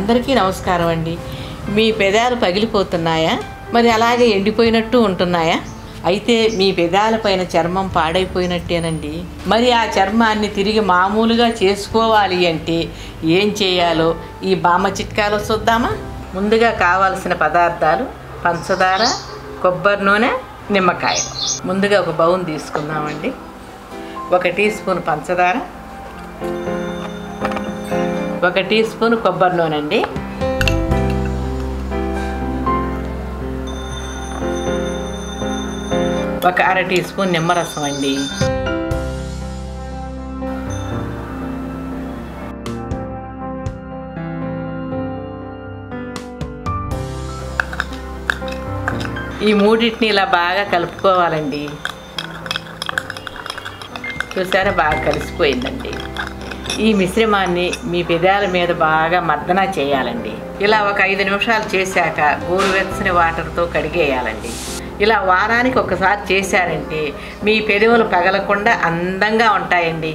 అందరికీ నమస్కారం అండి. మీ పెదాలు పగిలిపోతున్నాయా? మరి అలాగే ఎండిపోయినట్టు ఉంటున్నాయా? అయితే మీ పెదాలపైన చర్మం పాడైపోయినట్టేనండి. మరి ఆ చర్మాన్ని తిరిగి మామూలుగా చేసుకోవాలి అంటే ఏం చేయాలో ఈ బామ్మ చిట్కాలో చూద్దామా? ముందుగా కావాల్సిన పదార్థాలు పంచదార, కొబ్బరి నూనె, నిమ్మకాయ. ముందుగా ఒక బౌల్ తీసుకుందామండి. 1 టీ స్పూన్ పంచదార, 1 టీ స్పూన్ కొబ్బరి నూనె అండి, ఒక 1/2 టీ స్పూన్ నిమ్మరసం అండి, ఈ మూడింటిని ఇలా బాగా కలుపుకోవాలండి. చూసారా, బాగా కలిసిపోయిందండి. ఈ మిశ్రమాన్ని మీ పెదాల మీద బాగా మర్దన చేయాలండి. ఇలా ఒక 5 నిమిషాలు చేశాక గోరువెచ్చని వాటర్తో కడిగేయాలండి. ఇలా వారానికి ఒకసారి చేశారంటే మీ పెదవులు పగలకుండా అందంగా ఉంటాయండి.